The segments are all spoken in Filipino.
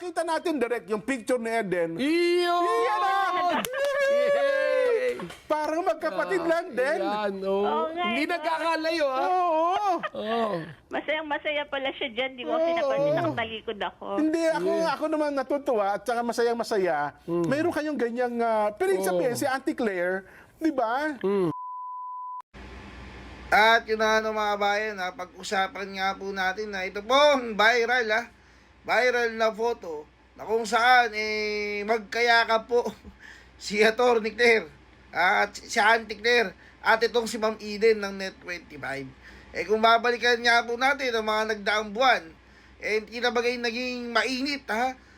makita natin direct yung picture ni Eden. Iyon! Yan na! Yay! Parang magkapatid lang din. Yan, oh. Oo nga, Hindi no? nagkakalayo, ha? Oo. Oh. Masayang-masaya pala siya dyan. Di ko kasi napansin, nakatalikod ako. Hindi, ako naman natutuwa at saka masayang-masaya. Mayroon kayong ganyang, pero yung sabihin, si Auntie Claire, di ba? At yun na mga bayan, pag-usapan nga po natin na ito pong viral, viral na photo na kung saan magkayakap po si Atty. Claire at si Auntie Claire at itong si Ma'am Eden ng Net25. Kung babalikan nga po natin ang mga nagdaang buwan, tila bagay naging mainit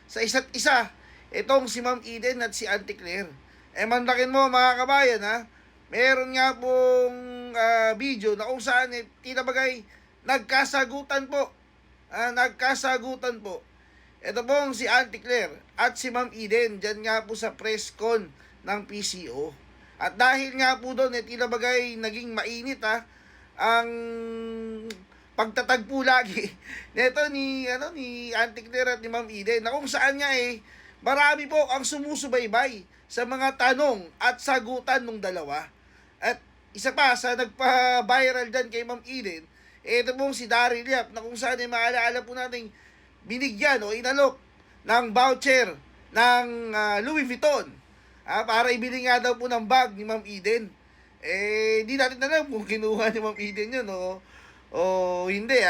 sa isa't isa itong si Ma'am Eden at si Auntie Claire. Mandakin mo mga kabayan, meron nga pong video na kung saan tila bagay nagkasagutan po. Nagkasagutan po. Ito pong si Auntie Claire at si Ma'am Eden dyan nga po sa press con ng PCO. At dahil nga po doon, tila bagay naging mainit ang pagtatagpo lagi nito ni Auntie Claire at ni Ma'am Eden na kung saan nga marami po ang sumusubaybay sa mga tanong at sagutan ng dalawa. At isa pa sa nagpa-viral dyan kay Ma'am Eden, ito pong si Daryl Yap na kung saan maalaala po natin binigyan o inalok ng voucher ng Louis Vuitton para ibili nga daw po ng bag ni Ma'am Eden. Di natin alam kung kinuha ni Ma'am Eden yun o hindi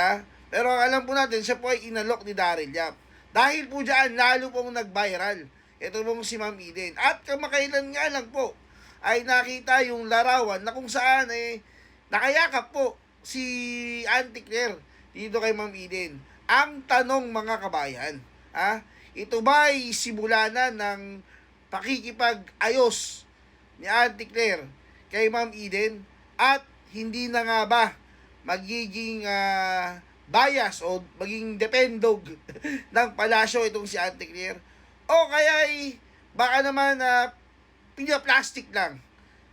Pero ang alam po natin, siya po ay inalok ni Daryl Yap. Dahil po dyan, lalo pong nag-viral. Ito pong si Ma'am Eden. At kamakailan nga lang po, ay nakita yung larawan na kung saan nakayakap po si Auntie Claire dito kay Ma'am Eden. Ang tanong mga kabayan, ito ba'y simula na ng pakikipag-ayos ni Auntie Claire kay Ma'am Eden at hindi na nga ba magiging bias o maging dependog ng palasyo itong si Auntie Claire o kaya baka naman pina-plastic lang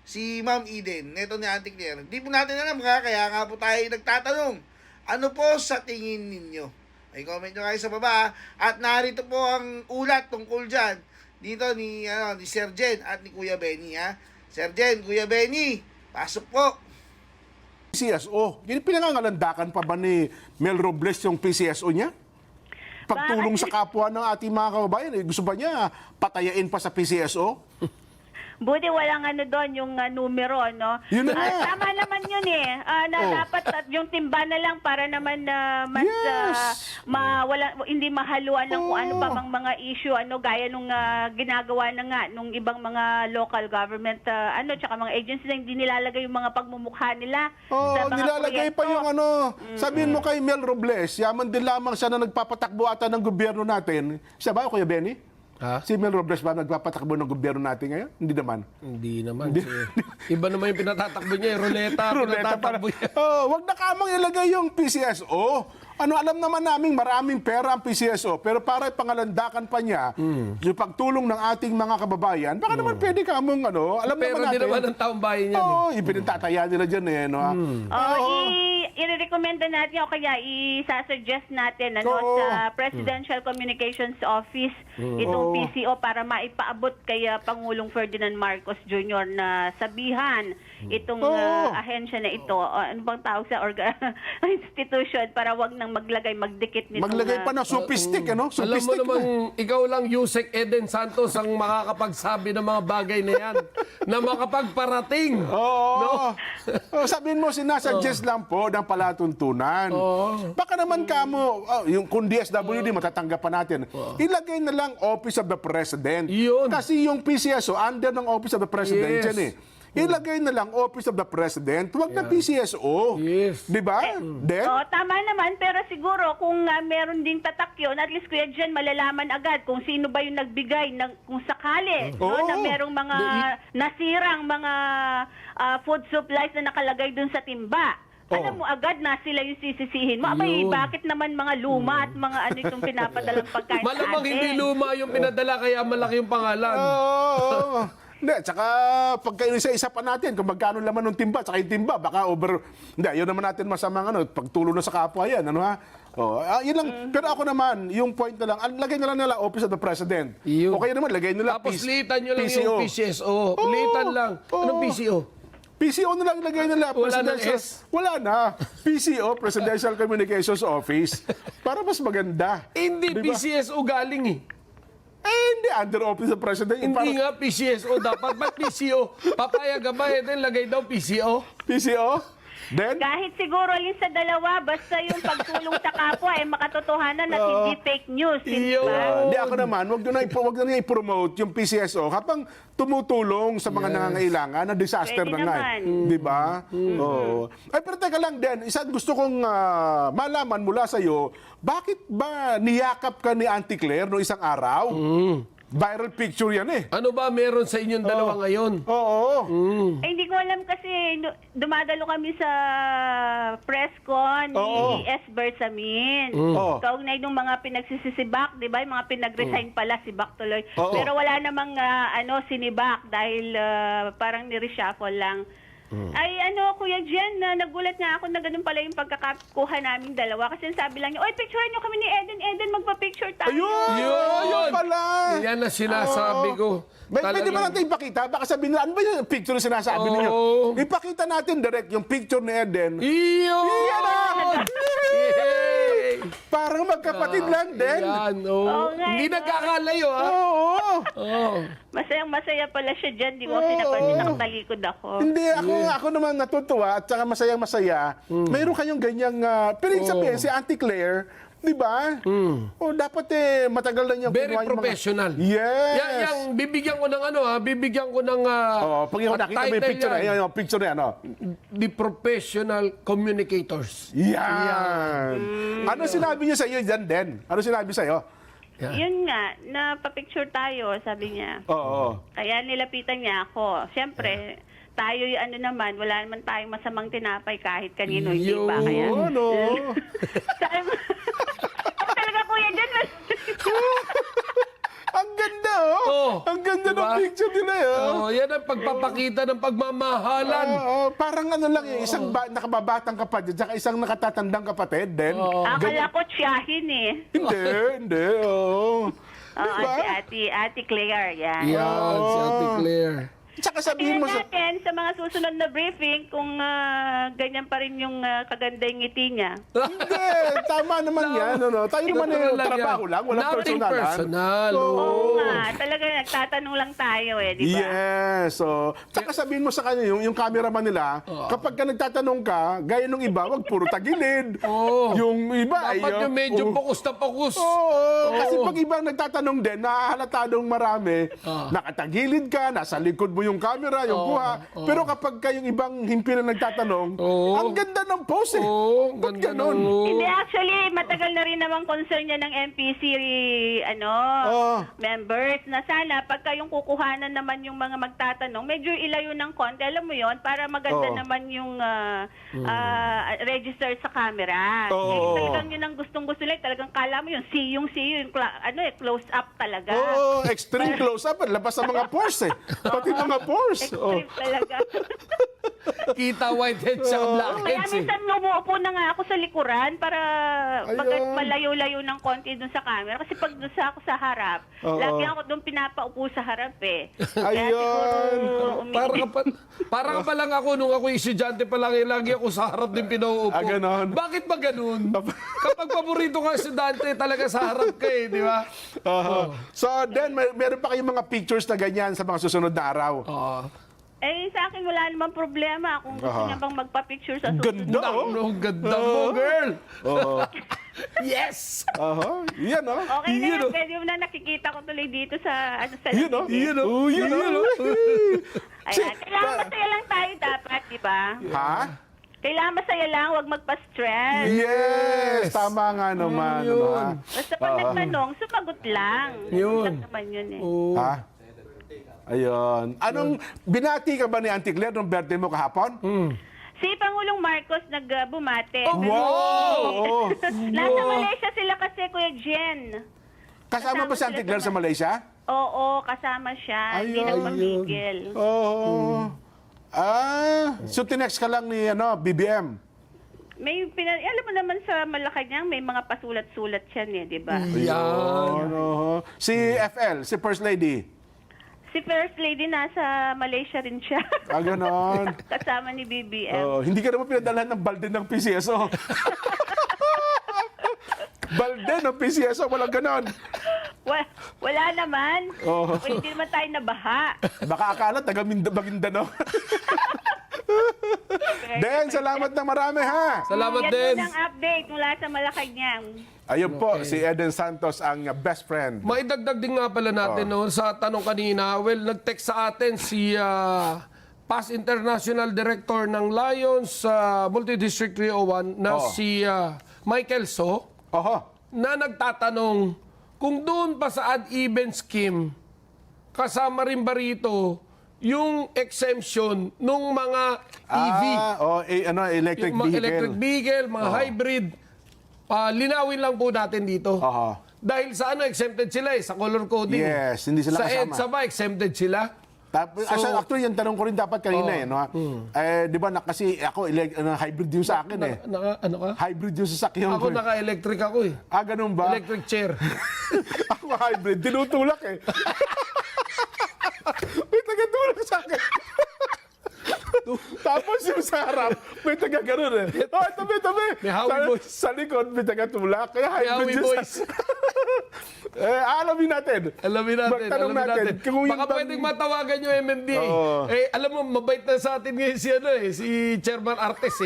si Ma'am Eden neto ni Auntie Claire. Hindi po natin alam kaya nga po tayo nagtatanong, ano po sa tingin ninyo? Ay comment nyo kayo sa baba at narito po ang ulat tungkol dyan dito ni Sir Jen at ni Kuya Benny Sir Jen, Kuya Benny, pasok po. PCSO. Pinangangalandakan pa ba ni Mel Robles yung PCSO niya? Pagtulong sa kapwa ng ating mga kababayan, gusto ba niya patayain pa sa PCSO? Buti walang doon, yung numero, no? Yun na nga. Tama naman yun na dapat yung timba na lang para naman mas Yes. hindi mahaluan ng kung ano pa mang mga issue, gaya nung ginagawa na nga nung ibang mga local government, tsaka mga agencies na hindi nilalagay yung mga pagmumukha nila sa mga Nilalagay pa proyekto. yung sabihin mo kay Mel Robles, yaman din lamang siya na nagpapatakbo ata ng gobyerno natin. Siya ba, Kuya Benny? Si Mel Robles ba nagpapatakbo ng gobyerno natin ngayon? Hindi naman. Hindi naman. Iba naman yung pinatatakbo niya. Ruleta, pinatatakbo niya. Wag na kamang ilagay yung PCSO. Alam naman namin maraming pera ang PCSO, pero para pangalandakan pa niya yung pagtulong ng ating mga kababayan, baka naman pwede kamong alam Pero naman di natin. naman ang taong bayan yan. Ipinitataya nila dyan I-recommenda natin o kaya i-suggest natin Oo. sa Presidential Communications Office itong PCO para maipaabot kay Pangulong Ferdinand Marcos Jr. na sabihan itong ahensya na ito. Ano bang tawag sa institution para wag nang magdikit nito. Maglagay pa ng supistik, Alam mo Supistik naman, ikaw lang, Yusek Eden Santos, ang makakapagsabi ng mga bagay na yan, na makapagparating. Sabihin mo, sinasuggest lang po ng palatuntunan. Baka naman kamo, yung kung DSWD, matatanggap pa natin. Ilagay na lang Office of the President. Yun. Kasi yung PCSO, under ng Office of the President Yes. yan Ilagay na lang Office of the President, huwag na PCSO. Yes. Di ba? Tama naman, pero siguro kung meron ding tatak yun, at least Kuya Jen, malalaman agad kung sino ba yung nagbigay kung sakali na merong mga nasirang mga food supplies na nakalagay dun sa timba. Alam mo agad na sila yung sisisihin mo. Abay, bakit naman mga luma at mga itong pinapadalang pagkain sa Malamang atin? hindi luma yung pinadala, kaya malaki yung pangalan. Hindi, tsaka pagka isa-isa pa natin kung magkano laman ng timba, tsaka yung timba, baka over, hindi, yun naman natin masamang pagtulong na sa kapwa yan, ano ha? Oh, yun lang. Pero ako naman, yung point na lang, lagay na lang nila Office of the President. Yun. O kaya naman, lagay nila Tapos liitan nyo lang yung PCSO. Liitan lang. Anong PCO? PCO na lang lagay nila. Wala ng Presidential- S? Wala na. PCO, Presidential Communications Office. Para mas maganda. Hindi, Di ba? PCSO galing eh. Hindi, under Office of President. Hindi nga PCSO dapat. Ba't PCO? Papayag ka ba? Then lagay daw PCO. PCO? Then, Kahit siguro alin sa dalawa, basta yung pagtulong sa kapwa ay makatotohanan at hindi fake news. Hindi Yun. ba? hindi ako naman, wag nyo na i-promote yung PCSO habang tumutulong sa mga nangangailangan na disaster Pwede na nga. naman. Di ba? Oo. Ay, pero teka lang din, isa gusto kong malaman mula sa'yo, bakit ba niyakap ka ni Auntie Claire no isang araw? Viral picture yan eh. Ano ba meron sa inyong dalawa ngayon? Oo. Eh, hindi ko alam kasi dumadalo kami sa press con ni Oo. S. Bersamin. Oo. Kaugnay nung mga pinagsisibak, di ba? Yung mga pinag-resign pala si Bak tuloy. Oo. Pero wala namang sinibak dahil parang ni-reshuffle lang. Ay Kuya Jen, nagulat nga ako na ganun pala yung pagkakakuha naming dalawa. Kasi sabi lang niya, oy, picturean niyo kami ni Eden. Eden, magpa-picture tayo. Ayun pala. Yan na sinasabi ko. Pwede ba natin ipakita? Baka sabihin nila, ano ba yung picture na sinasabi ninyo? Oo. Ipakita natin direct yung picture ni Eden. Iyon! Yan na! Yay! Parang magkapatid lang din. Yan, Oo nga, Hindi no? nagkakalayo, ha? Oo. Oo. Masayang-masaya pala siya dyan. Di mo sinapansin, nakatalikod ako. Hindi, ako naman natutuwa at saka masayang-masaya. Mayroon kayong ganyang... pero yung sabihin, si Auntie Claire, di ba? O dapat matagal na niyang Very kinuha yung mga- professional. Yes. Yang bibigyan ko ng bibigyan ko ng Pag yung nakita mo yung title picture na, yan. yung picture na yan, The Professional Communicators. Yan. Ano sinabi niya sa iyo dyan, Den? Ano sinabi sa iyo? Yan. Yun nga, napapicture tayo, sabi niya. Oo. Kaya nilapitan niya ako. Siyempre, tayo yung wala naman tayong masamang tinapay kahit kanino, hindi ba? Kaya, Ano? sabi mo, talaga kuya dyan, Ang ganda, Oh, Ang ganda diba? ng picture nila, Oh, yan ang pagpapakita ng pagmamahalan. Parang ano lang isang nakababatang kapatid, saka isang nakatatandang kapatid, Den. akala ko tiyahin eh. Hindi, oo. Oo, Diba? si Ate Claire, yan. Yan, si Ate Claire. Tsaka sabihin Tingnan mo sa... natin sa mga susunod na briefing kung ganyan pa rin yung kaganda yung ngiti niya. Hindi, tama naman yan. Tayo naman Natural yung trabaho yan. lang, walang Nothing personalan. personal. Oo nga, talaga nagtatanong lang tayo di ba? Yes. So, tsaka sabihin mo sa kanya, yung cameraman nila, kapag ka nagtatanong ka, gaya nung iba, wag puro tagilid. Oo. Yung iba ay... Dapat yung medyo fokus na fokus. Oo. Kasi pag ibang nagtatanong din, nahahalatadong marami, nakatagilid ka, nasa likod mo yung camera, yung kuha. Pero kapag kayong ibang himpi na nagtatanong, ang ganda ng pose eh. Oo, Ba't ganda ganon? ng- Hindi, actually, matagal na rin namang concern niya ng MPC, members, na sana, pagka yung kukuhanan naman yung mga magtatanong, medyo ilayo ng konti, alam mo yon para maganda Oo. naman yung register sa camera. Oo. Eh, talagang yun ang gustong-gusto nila, talagang kala mo yun, yung close up talaga. Oo, extreme close-up. Labas sa mga pores eh. Pati mga pores. Oh. Extreme talaga. Kita whitehead sa Kaya blackheads eh. minsan umuupo na nga ako sa likuran para Ayun. malayo-layo ng konti dun sa camera. Kasi pag dun ako sa harap, Oo. lagi ako dun pinapaupo sa harap eh. Ayun. Kaya siguro Para ka pa lang ako nung ako estudyante pa lang, lagi ako sa harap din pinauupo. Ganon. Bakit ba ganun? Kapag paborito ka estudyante, talaga sa harap ka eh, di ba? So then, meron pa kayong mga pictures na ganyan sa mga susunod na araw. Oo. Eh, sa akin wala namang problema kung gusto niya bang magpa-picture sa susunod. Ganda, Ang ganda mo, girl! Oo. Yes! Yan, Okay na Yun, yan. oh. Pwede mo na nakikita ko tuloy dito sa sa Yun, oh. TV. Yun, Ayan. Kailangan masaya lang tayo dapat, di ba? Ha? Kailangan masaya lang, huwag magpa-stress. Yes! Tama nga naman. Yun. ha? Basta pag nagtanong, sumagot lang. Yun. Lang naman yun eh. Ha? Ayun. Anong, binati ka ba ni Auntie Claire nung birthday mo kahapon? Si Pangulong Marcos nagbumate. Wow! Oo. Nasa Malaysia sila kasi, Kuya Jen. Kasama ba si Kasama Auntie sila Claire sa Malaysia? Oo, kasama siya. Hindi Ayun. nagpapigil. Oo. So tinext ka lang ni BBM. Alam mo naman sa Malacanang, may mga pasulat-sulat siya di ba? Yan. Oo. Si FL, si First Lady. Si First Lady nasa Malaysia rin siya. Ganon. Kasama ni BBM. Hindi ka naman pinadalhan ng balde ng PCSO. Balde ng PCSO, walang ganon. Wala naman. Oo. Hindi naman tayo nabaha. Baka akala taga Maguindanao. Den, salamat na marami ha. Salamat Yan din. po ng update mula sa Malacanang. Ayun po, si Eden Santos ang best friend. Maidagdag din nga pala natin sa tanong kanina. Well, nag-text sa atin si past International Director ng Lions Multidistrict 301 na si Michael So Oho. na nagtatanong kung doon pa sa ad-even scheme kasama rin ba rito yung exemption nung mga EV. Electric Yung mga vehicle. electric vehicle, mga hybrid. Linawin lang po natin dito. Oho. Dahil sa exempted sila sa color coding. Yes, hindi sila sa kasama. EDSA ba, exempted sila? Tapos, So- actually, yung tanong ko rin dapat kanina di ba, kasi ako, hybrid yung sa akin Ano ka? Hybrid yung sasakyan Ako ko. naka-electric ako eh. Ganun ba? Electric chair. Ako hybrid, tinutulak May taga-tulak sa akin. Tapos yung sa harap, may taga-ganon tabi. May Howie boys. Sa likod, may taga-tulak. Kaya May hybrid Howie yung boys. alamin natin. Alamin natin. Magtanong natin. Kung yung Baka bang- pwedeng matawagan yung MMDA. Oo. Alam mo, mabait na sa atin ngayon si Chairman Artes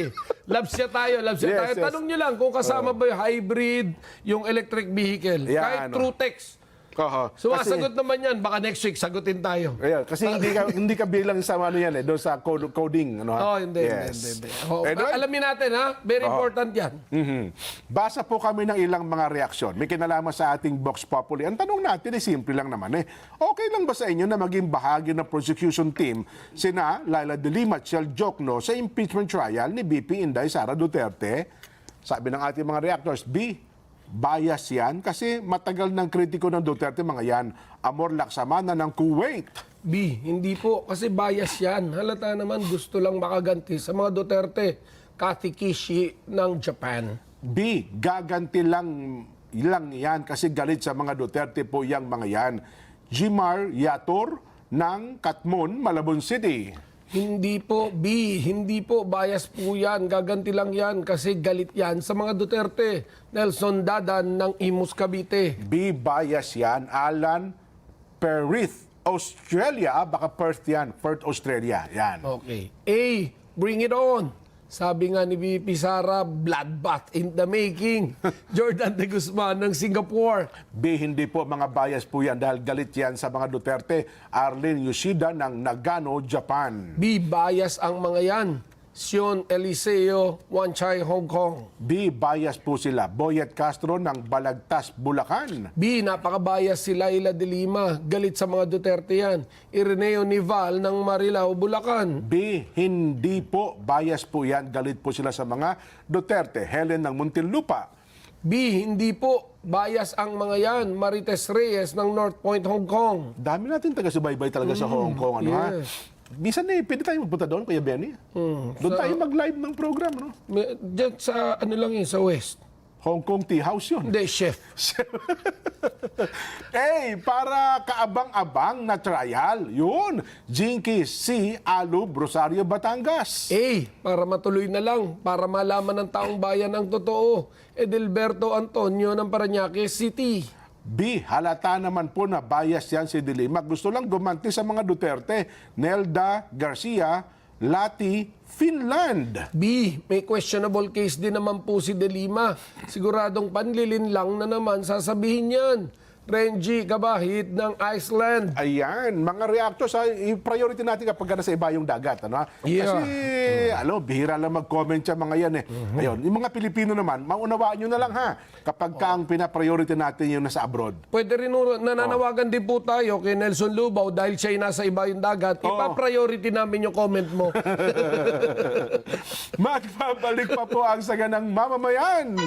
Labs siya tayo. Yes. Tanong nyo lang kung kasama ba yung hybrid, yung electric vehicle. Yan, Kahit through text. Oho. Sumasagot naman yan. Baka next week, sagutin tayo. Kasi hindi ka bilang sa doon sa coding. Hindi. Anyway, Alamin natin, ha? Very important yan. Basa po kami ng ilang mga reaksyon. May kinalaman sa ating Vox Populi. Ang tanong natin simple lang naman okay lang ba sa inyo na maging bahagi ng prosecution team sina Laila de Lima at Shell Jokno sa impeachment trial ni VP Inday Sara Duterte? Sabi ng ating mga reactors, B, bias yan kasi matagal ng kritiko ng Duterte mga yan. Amor Laksamana ng Kuwait. B, hindi po. Kasi bias yan. Halata naman gusto lang makaganti sa mga Duterte. Kathy Kishi ng Japan. B, gaganti lang yan kasi galit sa mga Duterte po yang mga yan. Jimar Yator ng Katmon, Malabon City. Hindi po, B. Hindi po. Bias po yan. Gaganti lang yan kasi galit yan sa mga Duterte. Nelson Dadan ng Imus, Cavite. B, bias yan. Alan Perith, Australia. Baka Perth yan. Perth, Australia. Yan. Okay. A. Bring it on. Sabi nga ni VP Sara, bloodbath in the making. Jordan de Guzman ng Singapore. B, hindi po mga bias po yan dahil galit yan sa mga Duterte. Arlene Yoshida ng Nagano, Japan. B. Bias ang mga yan. Sion Eliseo, Wanchai, Hong Kong. B, bias po sila. Boyet Castro ng Balagtas, Bulacan. B. Napaka-bias si Laila de Lima. Galit sa mga Duterte yan. Ireneo Nival ng Marilao, Bulacan. B, hindi po. Bias po yan. Galit po sila sa mga Duterte. Helen ng Muntinlupa. B. Hindi po. Bias ang mga yan. Marites Reyes ng North Point, Hong Kong. Dami natin taga-subaybay talaga sa Hong Kong. yes. Minsan pwede tayo magpunta doon, Kuya Benny. Doon tayo mag-live ng program, no? Diyan sa lang yun, sa West. Hong Kong Tea House yun. Hindi, chef. Para kaabang-abang na trial, yun. Jinky C. Alub, Rosario, Batangas. A. Para matuloy na lang. Para malaman ng taong bayan ang totoo. Edelberto Antonio ng Parañaque City. B, halata naman po na bias yan si De Lima. Gusto lang gumanti sa mga Duterte. Nelda Garcia, Lati, Finland. B. May questionable case din naman po si De Lima. Siguradong panlilin lang na naman sasabihin yan. Renji Kabahit ng Iceland. Ayan, mga reactors, i-priority natin kapag nasa iba yung dagat. Ano? Yeah. Kasi, bihira lang mag-comment siya mga yan. Ayun, yung mga Pilipino naman, maunawaan nyo na lang ha, kapag ka ang pina-priority natin yung nasa abroad. Pwede rin nananawagan din po tayo kay Nelson Lubao dahil siya nasa iba yung dagat. Ipa-priority namin yung comment mo. Magpabalik pa po ang saganang mamamayan.